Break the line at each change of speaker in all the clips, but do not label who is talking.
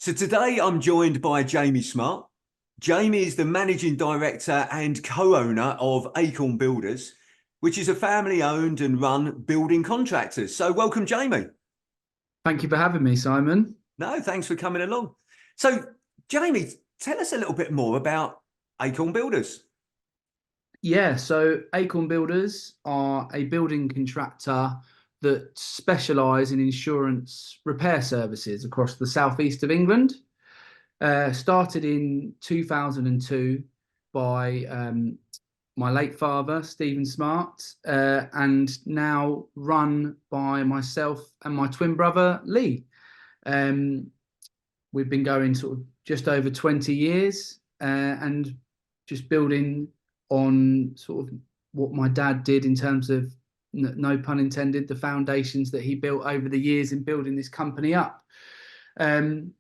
So today I'm joined by Jamie Smart. Jamie is the managing director and co-owner of Acorn Builders, which is a family-owned and run building contractors. So welcome, Jamie.
Thank you for having me, Simon.
No, thanks for coming along. So, Jamie, tell us a little bit more about Acorn Builders.
Yeah, so Acorn Builders are a building contractor that specialise in insurance repair services across the southeast of England. Started in 2002 by my late father, Stephen Smart, and now run by myself and my twin brother, Lee. Um, we've been going sort of just over 20 years and just building on sort of what my dad did in terms of, no pun intended, the foundations that he built over the years in building this company up. And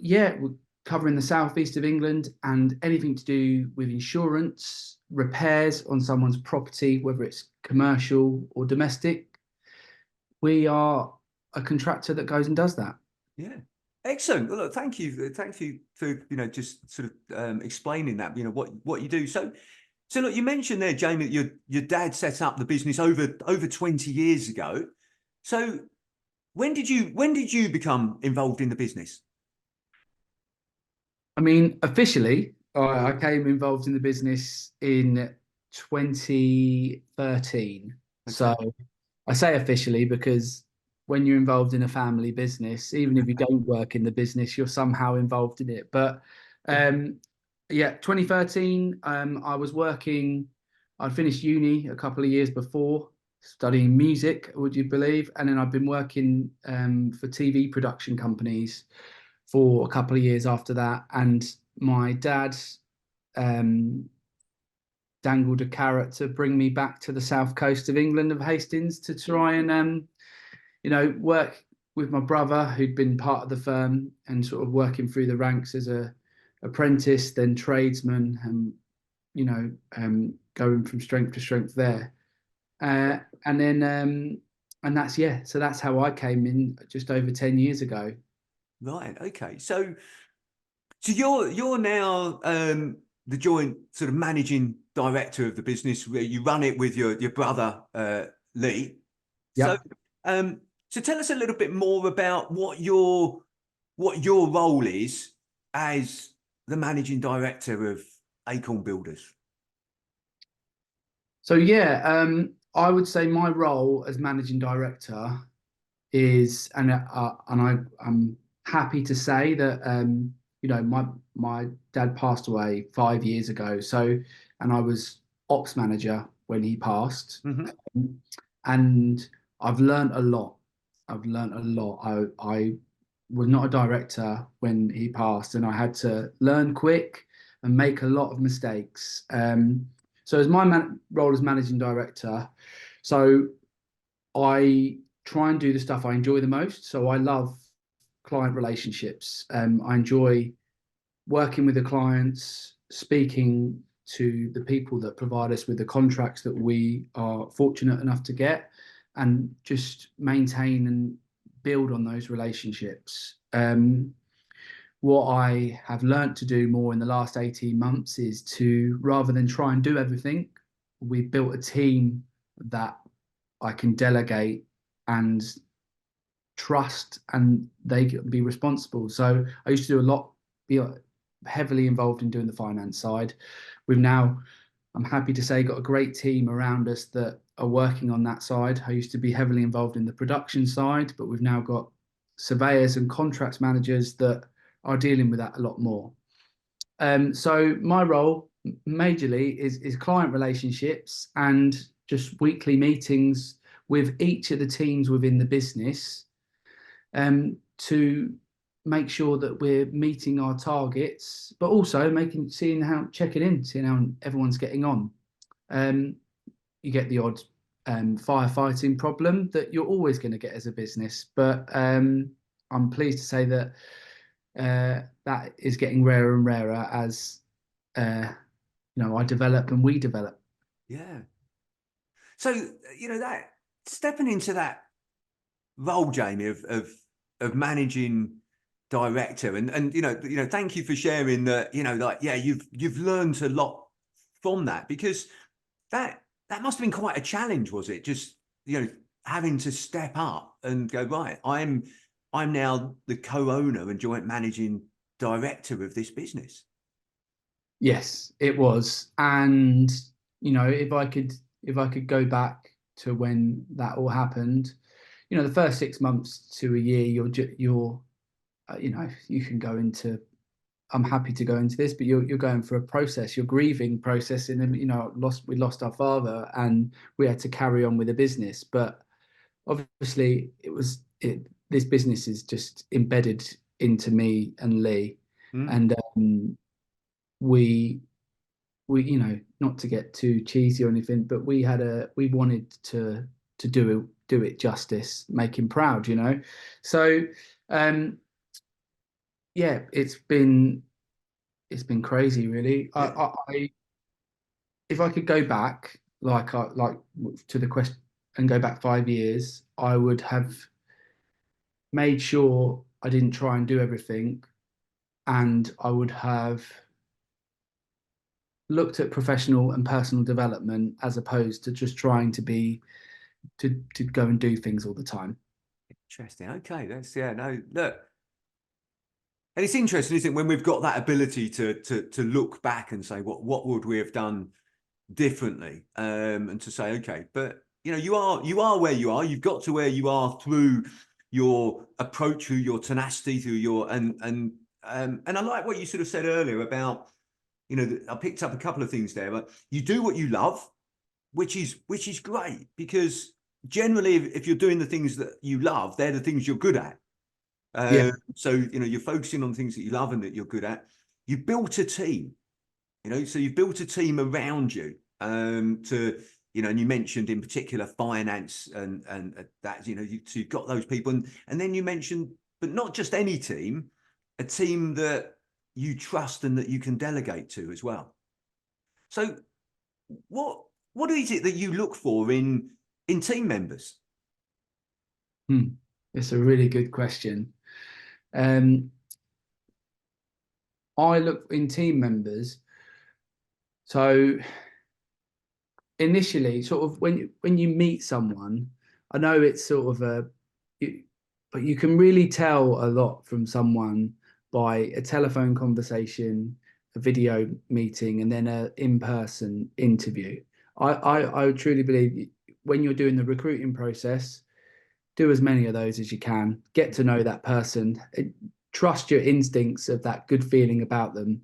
yeah, we're covering the southeast of England and anything to do with insurance, repairs on someone's property, whether it's commercial or domestic. We are a contractor that goes and does that.
Yeah. Excellent. Well, look, thank you. Thank you for, just sort of explaining that, what you do. So look, you mentioned there, Jamie, that your dad set up the business over 20 years ago. So when did you become involved in the business?
I mean, officially, I came involved in the business in 2013.
Okay.
So I say officially because when you're involved in a family business, even if you don't work in the business, you're somehow involved in it. But yeah, 2013, I was working, I'd finished uni a couple of years before, studying music, would you believe? And then I've been working for TV production companies for a couple of years after that. And my dad dangled a carrot to bring me back to the south coast of England, of Hastings, to try and work with my brother, who'd been part of the firm, and sort of working through the ranks as a apprentice, then tradesman, and going from strength to strength there. And that's, yeah, so that's how I came in just over 10 years ago.
Right. Okay. So you're now the joint sort of managing director of the business, where you run it with your brother Lee. So
Yep.
so tell us a little bit more about what your role is as the managing director of Acorn Builders.
So yeah, I would say my role as managing director is, I'm happy to say that my dad passed away 5 years ago. So, and I was ops manager when he passed, and I've learned a lot. I've learned a lot. I was not a director when he passed, and I had to learn quick and make a lot of mistakes. So as my role as managing director, so I try and do the stuff I enjoy the most. So I love client relationships. I enjoy working with the clients, speaking to the people that provide us with the contracts that we are fortunate enough to get, and just maintain and build on those relationships. What I have learnt to do more in the last 18 months is to, rather than try and do everything, we've built a team that I can delegate and trust, and they can be responsible. So I used to do a lot, be heavily involved in doing the finance side. We've now, I'm happy to say, got a great team around us that are working on that side. I used to be heavily involved in the production side, but we've now got surveyors and contracts managers that are dealing with that a lot more. So my role majorly is client relationships and just weekly meetings with each of the teams within the business, to make sure that we're meeting our targets, but also seeing how everyone's getting on. You get the odd firefighting problem that you're always going to get as a business, but I'm pleased to say that that is getting rarer and rarer as I develop and we develop.
Yeah. So that stepping into that role, Jamie, of managing director, and thank you for sharing that. Like, yeah, you've learned a lot from that, because that must have been quite a challenge, was it? Just having to step up and go, right, I'm now the co-owner and joint managing director of this business.
Yes, it was. And if I could go back to when that all happened, the first 6 months to a year, you're you can go into, I'm happy to go into this, but you're going through a process, you're grieving process. And we lost our father, and we had to carry on with the business. But obviously, this business is just embedded into me and Lee. And we not to get too cheesy or anything, but we wanted to do it justice, make him proud. So um yeah, it's been crazy, really. If I could go back, like to the question, and go back 5 years, I would have made sure I didn't try and do everything, and I would have looked at professional and personal development as opposed to just trying to go and do things all the time.
Interesting. Okay, that's, yeah, no, look. And it's interesting, isn't it, when we've got that ability to look back and say, what would we have done differently, and to say, okay, but you are where you are. You've got to where you are through your approach, through your tenacity, through your and I like what you sort of said earlier about, I picked up a couple of things there, but you do what you love, which is great, because generally, if you're doing the things that you love, they're the things you're good at.
Yeah,
So you're focusing on things that you love and that you're good at. You built a team, so you've built a team around you, to and you mentioned in particular finance and that, so you've got those people, and then you mentioned, but not just any team, a team that you trust and that you can delegate to as well. So what is it that you look for in team members?
it's a really good question. I look in team members. So initially, sort of when you meet someone, I know it's sort of but you can really tell a lot from someone by a telephone conversation, a video meeting, and then a in-person interview. I truly believe when you're doing the recruiting process, do as many of those as you can. Get to know that person. Trust your instincts of that good feeling about them.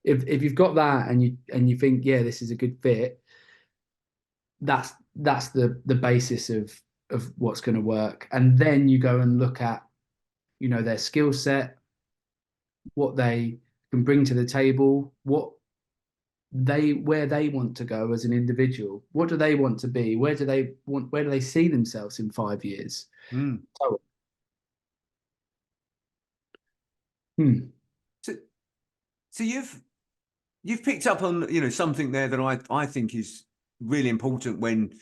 If you've got that and you think, yeah, this is a good fit, that's the basis of what's going to work. And then you go and look at their skill set, what they can bring to the table, where they want to go as an individual, what do they want to be, where do they see themselves in 5 years. So, hmm.
so, so you've picked up on something there that I think is really important when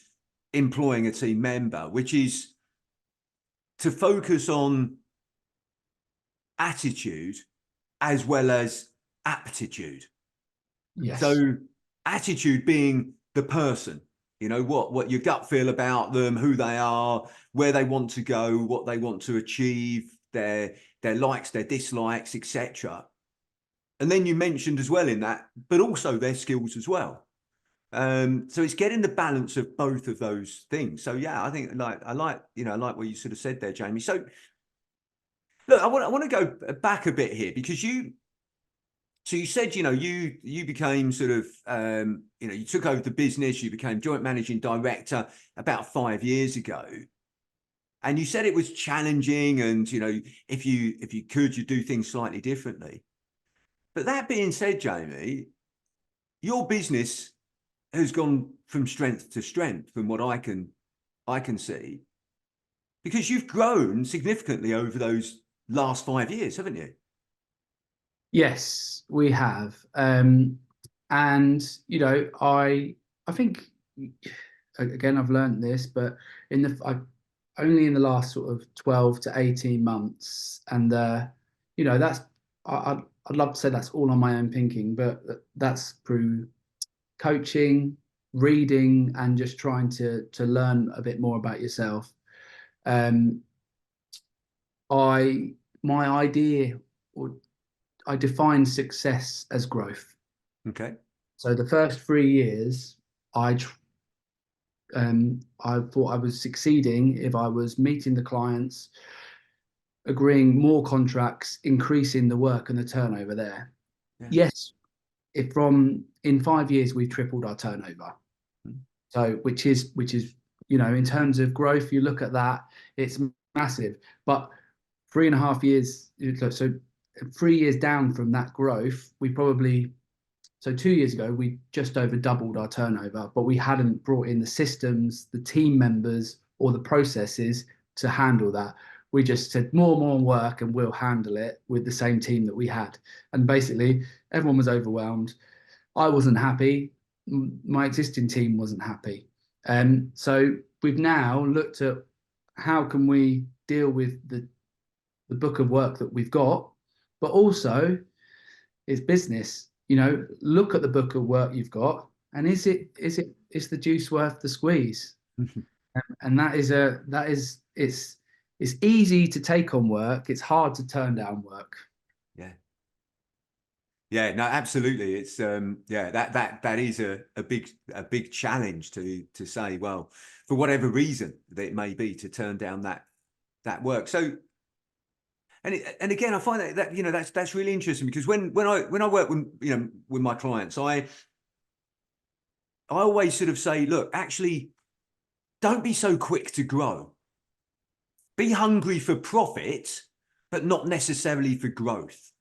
employing a team member, which is to focus on attitude as well as aptitude.
Yes.
So attitude being the person, what your gut feel about them, who they are, where they want to go, what they want to achieve, their likes, their dislikes, etc. And then you mentioned as well in that, but also their skills as well. So it's getting the balance of both of those things. So yeah, I think I like what you sort of said there, Jamie. So look, I want to go back a bit here, because you said, you became sort of, you took over the business, you became joint managing director about 5 years ago. And you said it was challenging, and, if you could, you do things slightly differently. But that being said, Jamie, your business has gone from strength to strength, from what I can see, because you've grown significantly over those last 5 years, haven't you?
Yes, we have. And I think, again, I've learned this, but only in the last sort of 12 to 18 months, and that's I'd love to say that's all on my own thinking, but that's through coaching, reading, and just trying to learn a bit more about yourself. Um, I my idea, or I define success as growth.
Okay.
So the first 3 years, I I thought I was succeeding if I was meeting the clients, agreeing more contracts, increasing the work and the turnover there.
Yeah.
Yes, if from in 5 years we've tripled our turnover.
Mm.
So which is in terms of growth, you look at that, it's massive. But 3.5 years, so 3 years down from that growth, we probably, so 2 years ago we just over doubled our turnover, but we hadn't brought in the systems, the team members, or the processes to handle that. We just said more work and we'll handle it with the same team that we had. And basically everyone was overwhelmed. I wasn't happy. My existing team wasn't happy. So we've now looked at how can we deal with the book of work that we've got, but also it's business. Look at the book of work you've got, and is the juice worth the squeeze? And it's easy to take on work. It's hard to turn down work.
Yeah. Yeah, no, absolutely. It's yeah, that is a big challenge to say, well, for whatever reason that it may be, to turn down that work. So and again, I find that that's really interesting, because when I work with my clients, I always sort of say, look, actually, don't be so quick to grow. Be hungry for profit, but not necessarily for growth.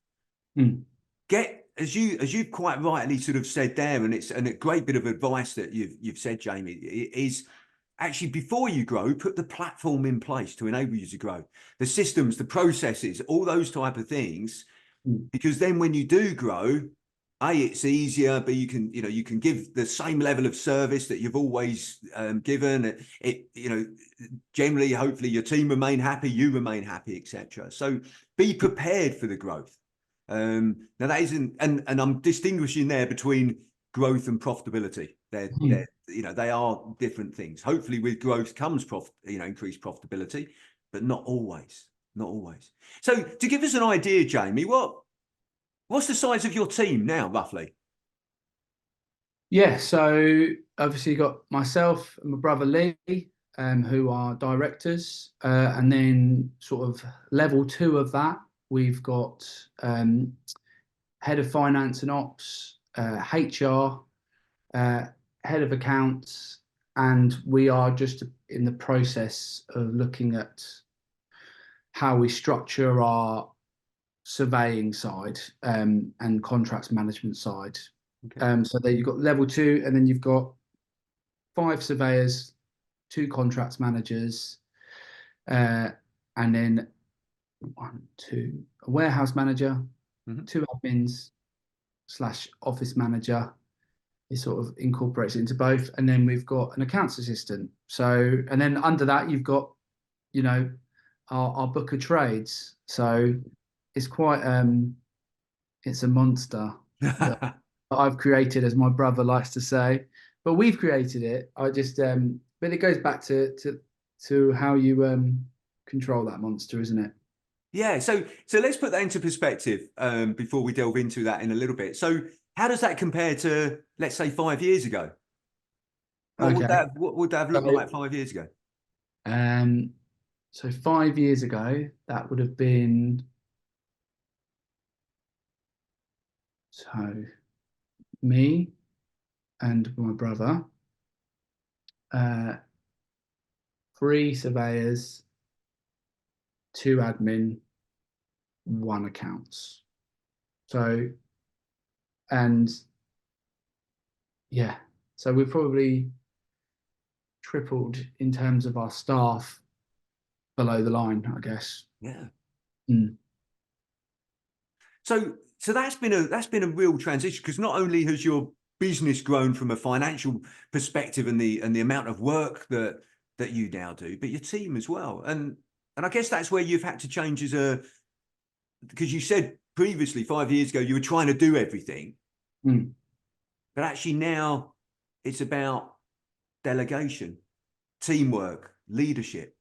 Get, as you've quite rightly sort of said there, and it's a great bit of advice that you've said, Jamie, is actually, before you grow, put the platform in place to enable you to grow, the systems, the processes, all those type of things, because then when you do grow, it's easier, but you can give the same level of service that you've always given. Generally, hopefully your team remain happy, you remain happy, etc. So be prepared for the growth. Now that isn't, and I'm distinguishing there between growth and profitability. They are different things. Hopefully with growth comes increased profitability, but not always. So to give us an idea, Jamie, what's the size of your team now, roughly?
Yeah, so obviously you got myself and my brother Lee, who are directors, and then sort of level two of that, we've got head of finance and ops, HR, head of accounts, and we are just in the process of looking at how we structure our surveying side and contracts management side.
Okay.
So there you've got level two, and then you've got 5 surveyors, 2 contracts managers, and then a warehouse manager, 2 admins / office manager. It sort of incorporates it into both, and then we've got an accounts assistant. So, and then under that you've got, our book of trades. So it's quite it's a monster that I've created, as my brother likes to say, but we've created it. But it goes back to how you control that monster, isn't it?
Yeah, so let's put that into perspective before we delve into that in a little bit. So how does that compare to, let's say, 5 years ago?
Okay.
What would that have looked
So,
like 5 years ago?
um, so 5 years ago, that would have been, so me and my brother, uh, 3 surveyors, 2 admin, 1 accounts. So, and yeah, so we've probably tripled in terms of our staff below the line, I guess.
Yeah.
Mm.
So that's been a real transition, because not only has your business grown from a financial perspective and the amount of work that you now do, but your team as well. And I guess that's where you've had to change as because you said previously 5 years ago you were trying to do everything, but actually now it's about delegation, teamwork, leadership,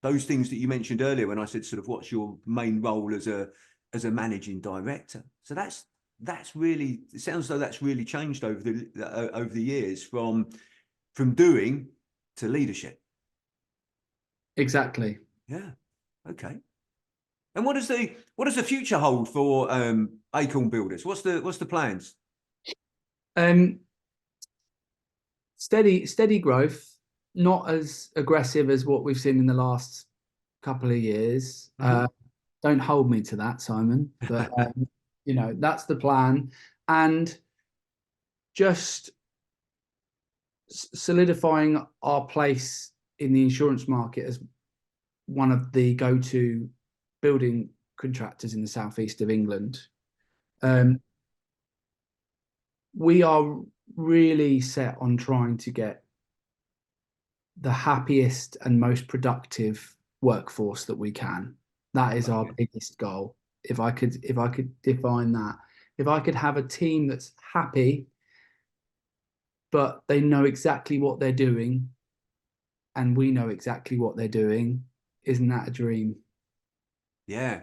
those things that you mentioned earlier when I said sort of what's your main role as a managing director. So that's really, it sounds as though that's really changed over the years from doing to leadership.
Exactly.
Yeah. Okay. And what does the future hold for Acorn Builders? What's the plans?
Steady growth, not as aggressive as what we've seen in the last couple of years. Don't hold me to that, Simon, but that's the plan. And just solidifying our place in the insurance market as one of the go-to building contractors in the southeast of England. We are really set on trying to get the happiest and most productive workforce that we can. That is our biggest goal. If I could define that, if I could have a team that's happy, but they know exactly what they're doing, and we know exactly what they're doing, isn't that a dream?
Yeah.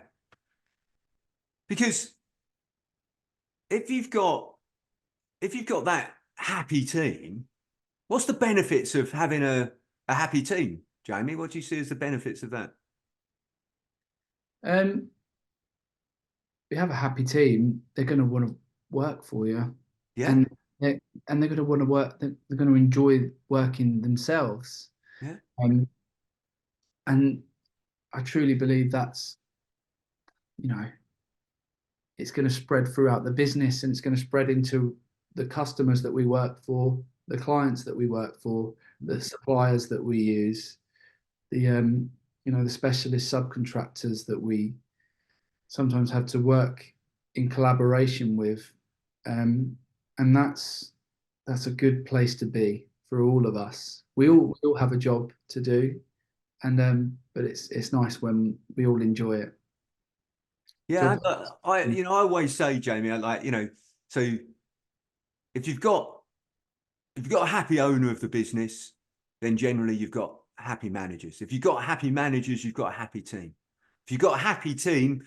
Because if you've got that happy team, what's the benefits of having a happy team, Jamie? What do you see as the benefits of that?
We have a happy team, they're going to want to work for you.
Yeah.
And they're going to want to work, they're going to enjoy working themselves.
Yeah.
And I truly believe that's, it's going to spread throughout the business, and it's going to spread into the customers that we work for, the clients that we work for, the suppliers that we use, the the specialist subcontractors that we sometimes have to work in collaboration with, and that's a good place to be for all of us. We all have a job to do, and but it's nice when we all enjoy it.
Yeah, I always say, Jamie, so if you've got a happy owner of the business, then generally you've got happy managers. If you've got happy managers, you've got a happy team. If you've got a happy team,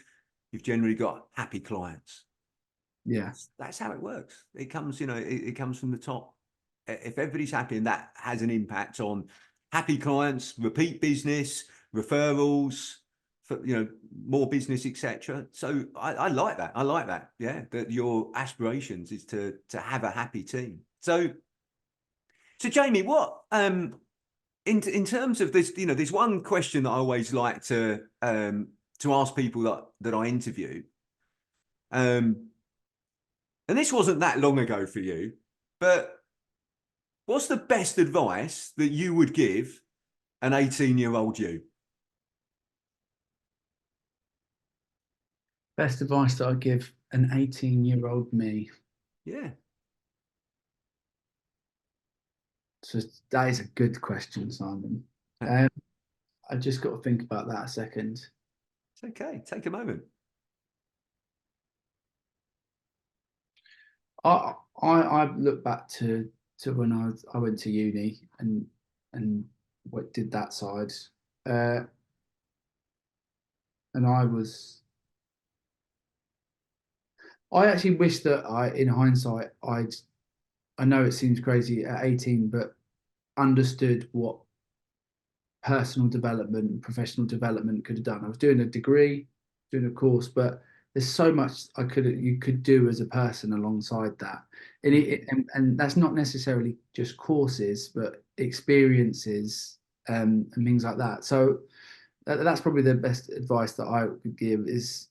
you've generally got happy clients.
Yeah,
that's how it works. It comes, it comes from the top. If everybody's happy, and that has an impact on happy clients, repeat business, referrals, for, more business, etc. So I like that. I like that. Yeah, that your aspirations is to have a happy team. So Jamie, what in terms of this, there's one question that I always like to ask people that I interview. And this wasn't that long ago for you, but what's the best advice that you would give an 18-year-old you?
best advice that I'd give an 18-year-old me.
Yeah.
So that is a good question, Simon. I just got to think about that a second.
It's okay. Take a moment.
I look back to when I went to uni and what did that side, and I actually wish that in hindsight, I know it seems crazy at 18, but understood what personal development and professional development could have done. I was doing a degree, doing a course, but there's so much you could do as a person alongside that. And that's not necessarily just courses, but experiences, and things like that. So that's probably the best advice that I would give is,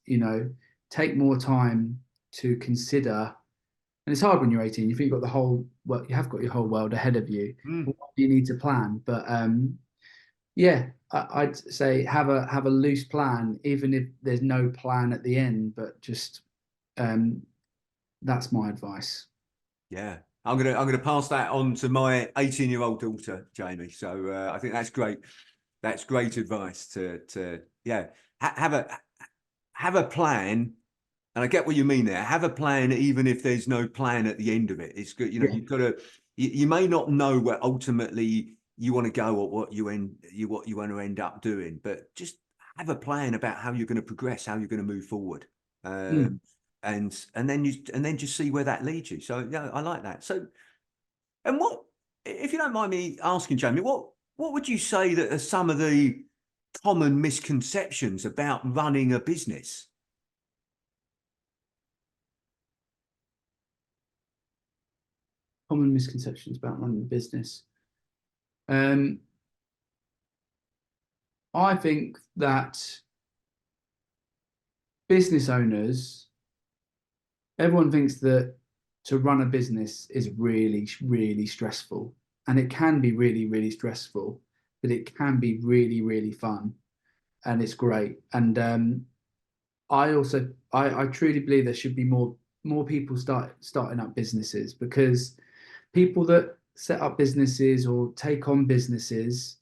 take more time to consider. And it's hard when you're 18. You think you've got you have got your whole world ahead of you. What do you need to plan? But yeah, I'd say have a loose plan, even if there's no plan at the end. But just that's my advice.
Yeah, I'm gonna pass that on to my 18-year-old daughter, Jamie. So I think that's great. That's great advice to have have a plan. And I get what you mean there. Have a plan, even if there's no plan at the end of it. It's good. You know,
Yeah.
you've got to, you may not know where ultimately you want to go or what you want to end up doing, but just have a plan about how you're going to progress, how you're going to move forward.
Mm.
And then just see where that leads you. So yeah, I like that. So, and what, if you don't mind me asking, Jamie, what would you say that are some of the common misconceptions about running a business?
Common misconceptions about running a business. Um, I think that business owners, everyone thinks that to run a business is really, really stressful. And it can be really, really stressful, but it can be really, really fun. And it's great. And I truly believe there should be more people starting up businesses, because people that set up businesses or take on businesses,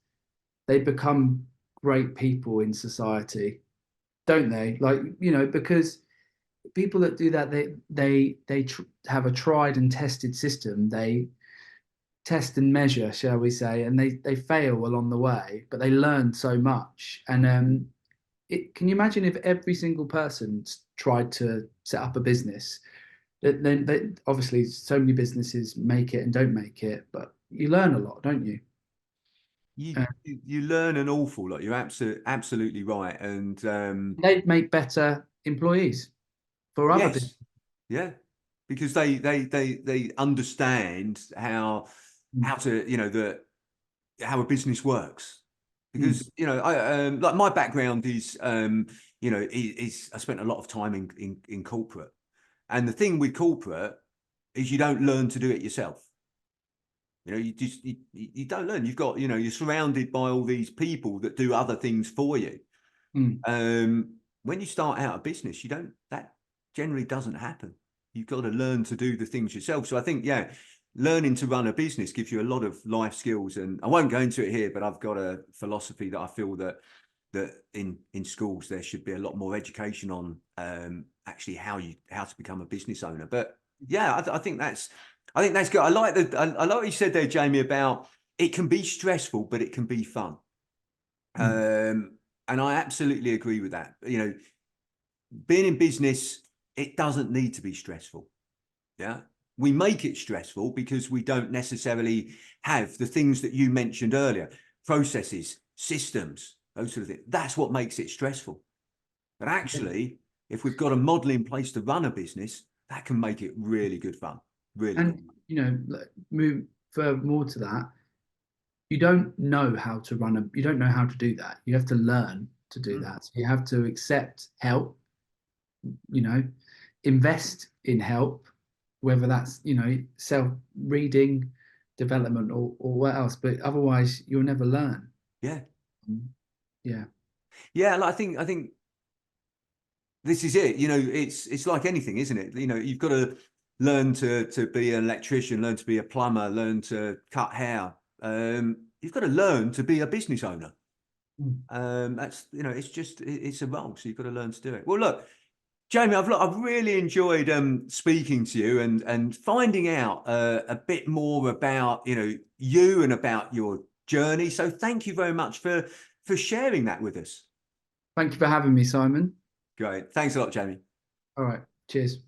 they become great people in society, don't they? Like, because people that do that, have a tried and tested system. They test and measure, shall we say, and they fail along the way, but they learn so much. And can you imagine if every single person tried to set up a business? Then obviously so many businesses make it and don't make it, but you learn a lot, don't you? Uh,
You learn an awful lot. You're absolutely right. And
they'd make better employees for other businesses.
yes, yeah, because they understand how to, you know, how a business works.
Mm,
Because, you know, I like my background is you know, is I spent a lot of time in corporate. And the thing with corporate is you don't learn to do it yourself. You know, you don't learn. You've got, you know, you're surrounded by all these people that do other things for you.
mm.
When you start out a business, that generally doesn't happen. You've got to learn to do the things yourself. So I think, yeah, learning to run a business gives you a lot of life skills. And I won't go into it here, but I've got a philosophy that I feel that in schools there should be a lot more education on actually how to become a business owner. But yeah, I think that's good. I like what you said there, Jamie, about it can be stressful, but it can be fun.
Mm.
And I absolutely agree with that. You know, being in business, it doesn't need to be stressful. Yeah. We make it stressful because we don't necessarily have the things that you mentioned earlier, processes, systems, those sort of things. That's what makes it stressful. But actually, if we've got a model in place to run a business, that can make it really good fun. Really good.
And move further more to that, you don't know how to you don't know how to do that. You have to learn to do
Mm.
that. So you have to accept help, you know, invest in help, whether that's, self reading, development, or what else. But otherwise, you'll never learn.
Yeah.
Yeah.
Yeah. I think this is it. You know, it's like anything, isn't it? You know, you've got to learn to be an electrician, learn to be a plumber, learn to cut hair. You've got to learn to be a business owner.
Mm.
That's, you know, it's a role, so you've got to learn to do it. Well, look, Jamie, I've really enjoyed speaking to you and finding out a bit more about, you know, you and about your journey. So thank you very much for sharing that with us.
Thank you for having me, Simon.
Great. Thanks a lot, Jamie.
All right. Cheers.